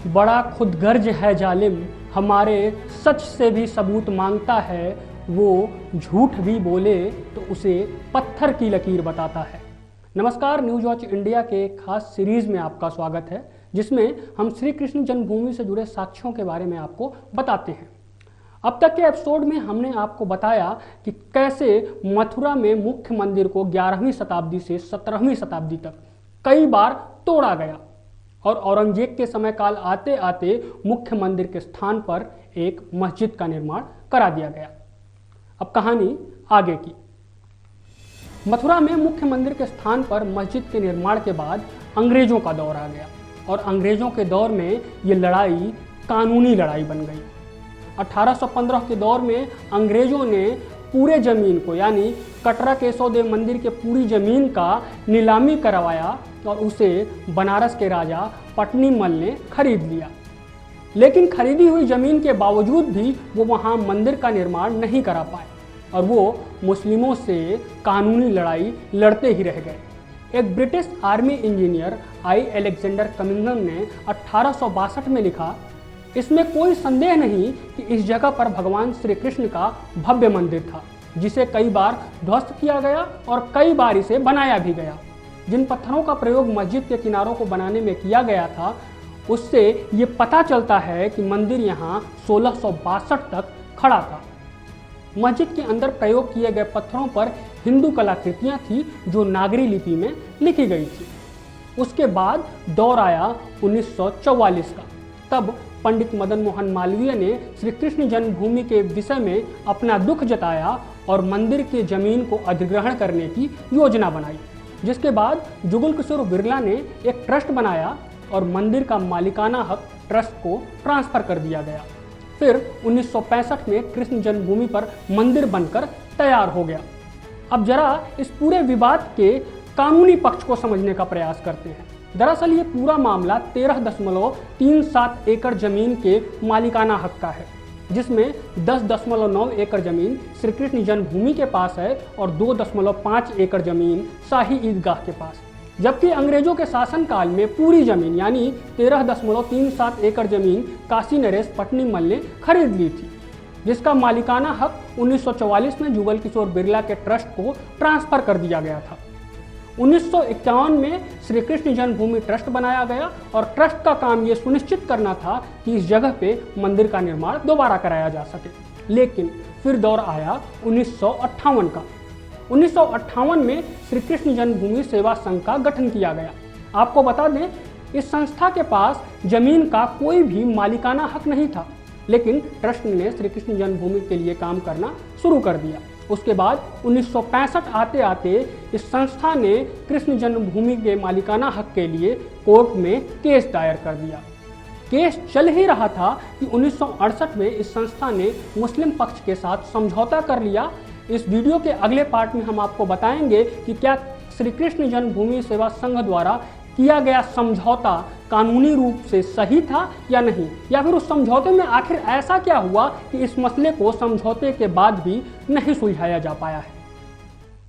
बड़ा खुदगर्ज है जालिम, हमारे सच से भी सबूत मांगता है। वो झूठ भी बोले तो उसे पत्थर की लकीर बताता है। नमस्कार, न्यूज वॉच इंडिया के खास सीरीज में आपका स्वागत है, जिसमें हम श्री कृष्ण जन्मभूमि से जुड़े साक्ष्यों के बारे में आपको बताते हैं। अब तक के एपिसोड में हमने आपको बताया कि कैसे मथुरा में मुख्य मंदिर को 11वीं शताब्दी से 17वीं शताब्दी तक कई बार तोड़ा गया और औरंगजेब के समय काल आते आते मुख्य मंदिर के स्थान पर एक मस्जिद का निर्माण करा दिया गया। अब कहानी आगे की। मथुरा में मुख्य मंदिर के स्थान पर मस्जिद के निर्माण के बाद अंग्रेजों का दौर आ गया और अंग्रेजों के दौर में ये लड़ाई कानूनी लड़ाई बन गई। 1815 के दौर में अंग्रेजों ने पूरे जमीन को, यानी कटरा केशव देव मंदिर के पूरी जमीन का नीलामी करवाया और उसे बनारस के राजा पटनी मल ने खरीद लिया। लेकिन खरीदी हुई जमीन के बावजूद भी वो वहाँ मंदिर का निर्माण नहीं करा पाए और वो मुस्लिमों से कानूनी लड़ाई लड़ते ही रह गए। एक ब्रिटिश आर्मी इंजीनियर आई अलेक्जेंडर कमिंघम ने 1862 में लिखा, इसमें कोई संदेह नहीं कि इस जगह पर भगवान श्री कृष्ण का भव्य मंदिर था, जिसे कई बार ध्वस्त किया गया और कई बार इसे बनाया भी गया। जिन पत्थरों का प्रयोग मस्जिद के किनारों को बनाने में किया गया था, उससे ये पता चलता है कि मंदिर यहाँ 1662 तक खड़ा था। मस्जिद के अंदर प्रयोग किए गए पत्थरों पर हिंदू कलाकृतियाँ थी जो नागरी लिपि में लिखी गई थी। उसके बाद दौर आया 1944 का। तब पंडित मदन मोहन मालवीय ने श्री कृष्ण जन्मभूमि के विषय में अपना दुख जताया और मंदिर की जमीन को अधिग्रहण करने की योजना बनाई, जिसके बाद जुगल किशोर बिरला ने एक ट्रस्ट बनाया और मंदिर का मालिकाना हक ट्रस्ट को ट्रांसफर कर दिया गया। फिर 1965 में कृष्ण जन्मभूमि पर मंदिर बनकर तैयार हो गया। अब जरा इस पूरे विवाद के कानूनी पक्ष को समझने का प्रयास करते हैं। दरअसल ये पूरा मामला 13.37 एकड़ जमीन के मालिकाना हक का है, जिसमें 10.9 एकड़ जमीन श्री कृष्ण जन्मभूमि के पास है और 2.5 एकड़ जमीन शाही ईदगाह के पास। जबकि अंग्रेजों के शासनकाल में पूरी जमीन यानी 13.37 एकड़ जमीन काशी नरेश पटनी मल ने खरीद ली थी, जिसका मालिकाना हक 1944 में जुगल किशोर बिरला के ट्रस्ट को ट्रांसफर कर दिया गया था। 1951 में श्री कृष्ण जन्मभूमि ट्रस्ट बनाया गया और ट्रस्ट का काम ये सुनिश्चित करना था कि इस जगह पे मंदिर का निर्माण दोबारा कराया जा सके। लेकिन फिर दौर आया 1958 का। 1958 में श्री कृष्ण जन्मभूमि सेवा संघ का गठन किया गया। आपको बता दें, इस संस्था के पास जमीन का कोई भी मालिकाना हक नहीं था, लेकिन ट्रस्ट ने श्री कृष्ण जन्मभूमि के लिए काम करना शुरू कर दिया। उसके बाद 1965 आते आते इस संस्था ने कृष्ण जन्मभूमि के मालिकाना हक के लिए कोर्ट में केस दायर कर दिया। केस चल ही रहा था कि 1968 में इस संस्था ने मुस्लिम पक्ष के साथ समझौता कर लिया। इस वीडियो के अगले पार्ट में हम आपको बताएंगे कि क्या श्री कृष्ण जन्मभूमि सेवा संघ द्वारा किया गया समझौता कानूनी रूप से सही था या नहीं, या फिर उस समझौते में आखिर ऐसा क्या हुआ कि इस मसले को समझौते के बाद भी नहीं सुलझाया जा पाया है।